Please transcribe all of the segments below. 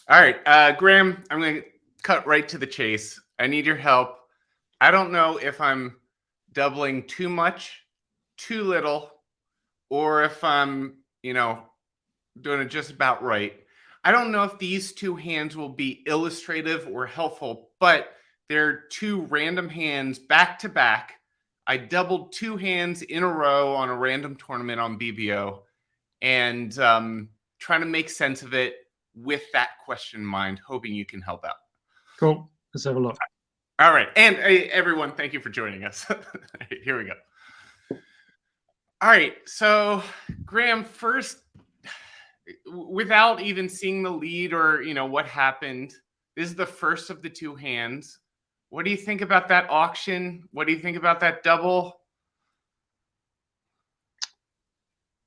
All right, Graeme, I'm going to cut right to the chase. I need your help. I don't know if I'm doubling too much, too little, or if I'm, doing it just about right. I don't know if these two hands will be illustrative or helpful, but they're two random hands back to back. I doubled two hands in a row on a random tournament on BBO and trying to make sense of it with that question in mind, hoping you can help out. Cool. Let's have a look. All right. And everyone, thank you for joining us. Here we go. All right. So, Graeme, first, without even seeing the lead or, what happened, this is the first of the two hands. What do you think about that auction? What do you think about that double?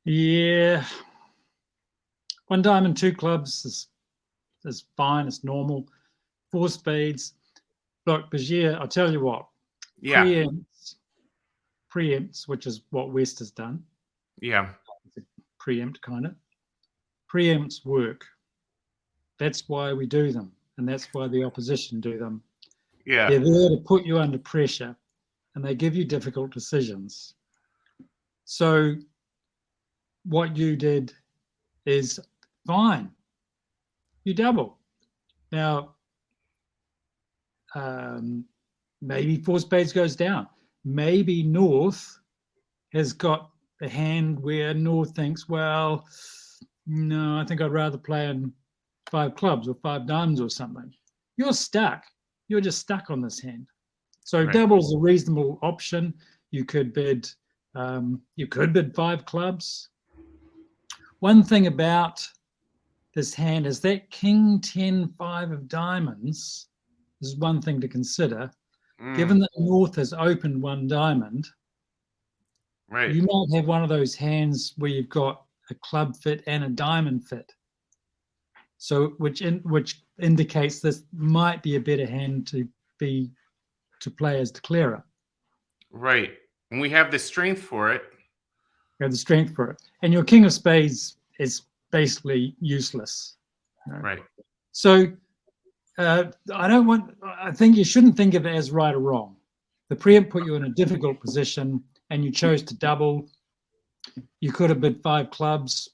Yeah. One diamond, two clubs is fine. It's normal. Four spades. Look, Bagier, I'll tell you what. Yeah. Preempts, which is what West has done. Yeah. Preempt, kind of. Preempts work. That's why we do them. And that's why the opposition do them. Yeah. They're there to put you under pressure. And they give you difficult decisions. So what you did is fine. You double. Now, maybe four spades goes down. Maybe North has got a hand where North thinks, well, no, I think I'd rather play in five clubs or five diamonds or something. You're stuck. You're just stuck on this hand. So right. Double is a reasonable option. You could bid five clubs. One thing about this hand is that King 10 5 of diamonds is one thing to consider. Given that North has opened one diamond, right, you might have one of those hands where you've got a club fit and a diamond fit. So which indicates this might be a better hand to play as declarer. Right. And we have the strength for it. You have the strength for it. And your King of Spades is basically useless. Right. So I think you shouldn't think of it as right or wrong. The preempt put you in a difficult position and you chose to double. You could have bid five clubs.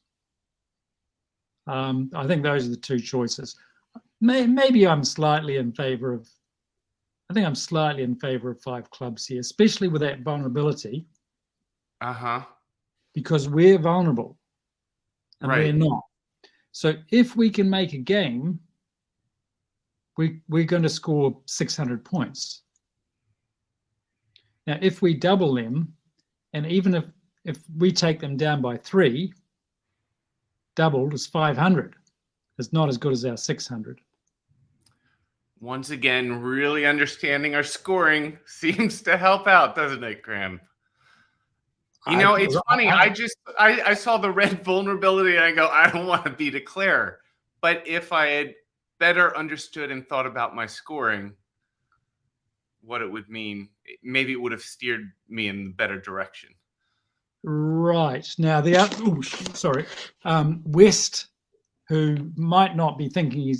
I think those are the two choices. Maybe I'm slightly in favor of five clubs here, especially with that vulnerability. Because we're vulnerable and right. they're not. So if we can make a game, we're going to score 600 points. Now, if we double them, and even if we take them down by 3, doubled is 500. It's not as good as our 600. Once again, really understanding our scoring seems to help out, doesn't it, Graeme? It's funny. I saw the red vulnerability and I go, I don't want to be declare. But if I had better understood and thought about my scoring, what it would mean, maybe it would have steered me in the better direction. Right. Now, West, who might not be thinking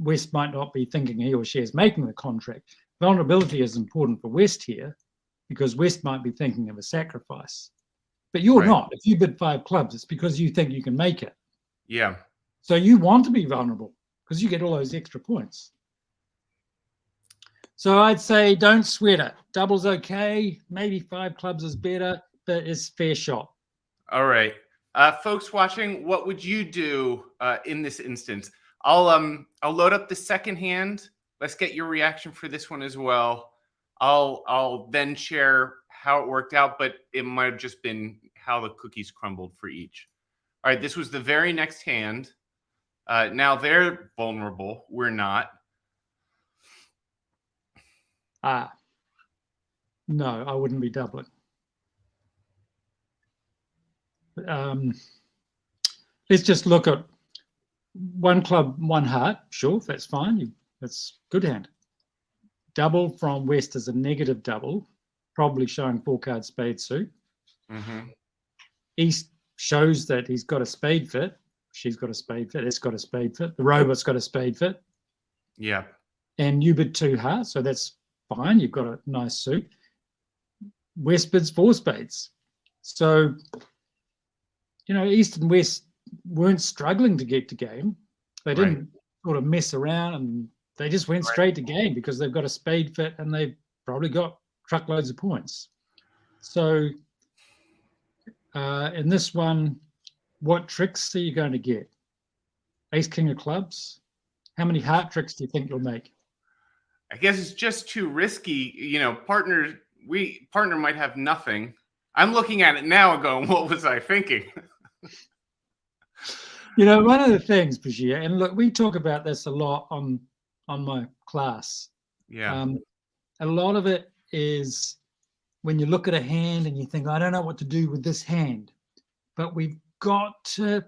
West might not be thinking he or she is making the contract. Vulnerability is important for West here because West might be thinking of a sacrifice. But you're not. If you bid five clubs, it's because you think you can make it. Yeah. So you want to be vulnerable because you get all those extra points. So I'd say don't sweat it. Double's okay. Maybe five clubs is better, but it's fair shot. All right. Folks watching, what would you do in this instance? I'll load up the second hand. Let's get your reaction for this one as well. I'll then share how it worked out, but it might have just been how the cookies crumbled for each. All right, this was the very next hand. Now they're vulnerable. We're not. No, I wouldn't be doubling. Let's just look at one club, one heart. Sure, that's fine. That's good hand. Double from West is a negative double, probably showing 4-card spade suit. Mm-hmm. East shows that he's got a spade fit, she's got a spade fit, it's got a spade fit, the robot's got a spade fit. Yeah. And you bid 2 hearts, so that's fine. You've got a nice suit. West bids 4 spades. So, East and West weren't struggling to get to game. They didn't sort of mess around, and they just went straight to game because they've got a spade fit and they've probably got truckloads of points. So in this one, what tricks are you going to get? Ace, king of clubs? How many heart tricks do you think you'll make? I guess it's just too risky. Partner might have nothing. I'm looking at it now and going, what was I thinking? One of the things, Bashir, and look, we talk about this a lot on my class. Yeah. A lot of it is when you look at a hand and you think, I don't know what to do with this hand. But we've got to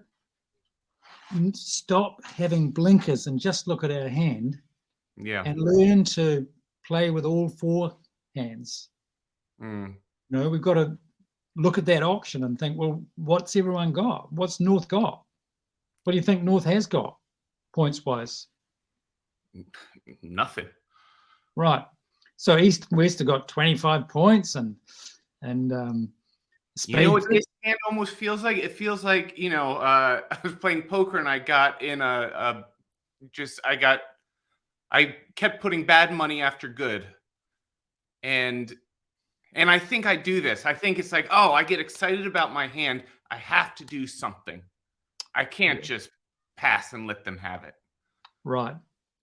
stop having blinkers and just look at our hand. Yeah. And learn to play with all 4 hands. We've got to look at that auction and think, well, what's everyone got? What's North got? What do you think North has got, points-wise? Nothing. Right. So East and West have got 25 points and what this hand almost feels like? It feels like, I was playing poker and I got in I kept putting bad money after good. And I think I do this. I think it's like, oh, I get excited about my hand. I have to do something. I can't just pass and let them have it. Right.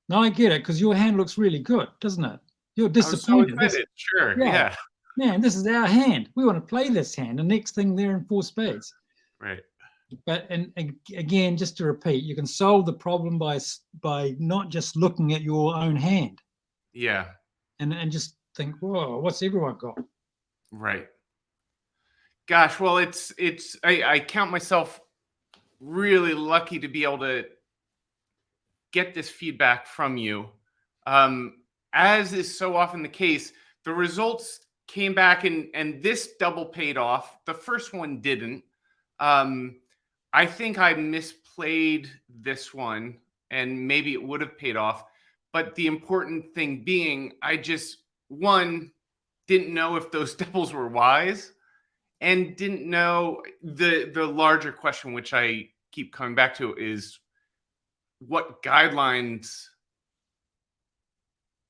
No, I get it, because your hand looks really good, doesn't it? You're disappointed. I'm so excited. Sure. Yeah. Man, this is our hand. We want to play this hand. The next thing, they're in 4 spades. Right. But and again, just to repeat, you can solve the problem by not just looking at your own hand. Yeah. And just think, whoa, what's everyone got? Right. Gosh, well, I count myself really lucky to be able to get this feedback from you. As is so often the case, the results came back and this double paid off. The first one didn't. I think I misplayed this one and maybe it would have paid off. But the important thing being, I just, one, didn't know if those doubles were wise and didn't know the larger question, which I keep coming back to, is what guidelines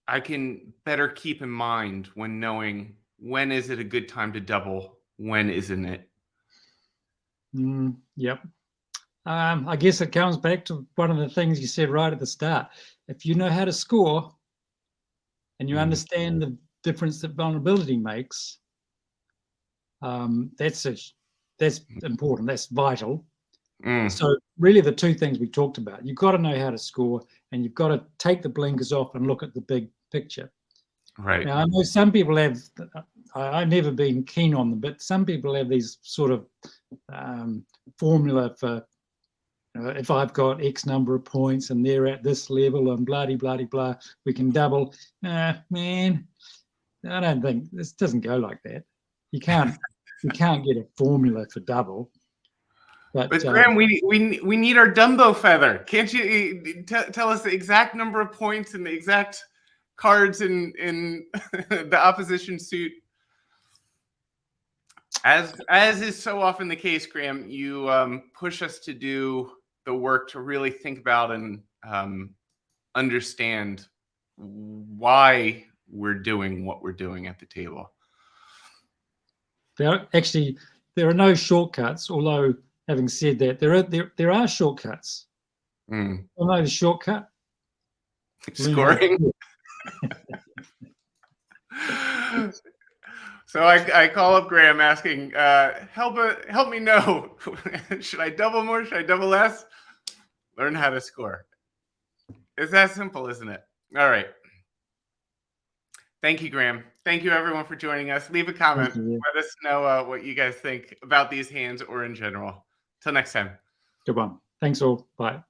I can better keep in mind when knowing when is it a good time to double, when isn't it? Yep. I guess it comes back to one of the things you said right at the start. If you know how to score and you understand the difference that vulnerability makes, that's important. That's vital. So really the 2 things we talked about, you've got to know how to score and you've got to take the blinkers off and look at the big picture. Right. Now, I know some people have, I've never been keen on them, but some people have these sort of formula for, if I've got X number of points and they're at this level and blah, blah, blah, we can double. Man, I don't think, this doesn't go like that. You can't get a formula for double. But Graeme, we need our Dumbo feather. Can't you tell us the exact number of points and the exact cards in the opposition suit? As is so often the case, Graeme, you push us to do the work to really think about and understand why we're doing what we're doing at the table. There are no shortcuts, although having said that, there are shortcuts. You know the shortcut? Scoring. So I call up Graeme asking, help me know. Should I double more? Should I double less? Learn how to score. It's that simple, isn't it? All right. Thank you, Graeme. Thank you, everyone, for joining us. Leave a comment. Let us know what you guys think about these hands or in general. Till next time. Good one. Thanks all. Bye.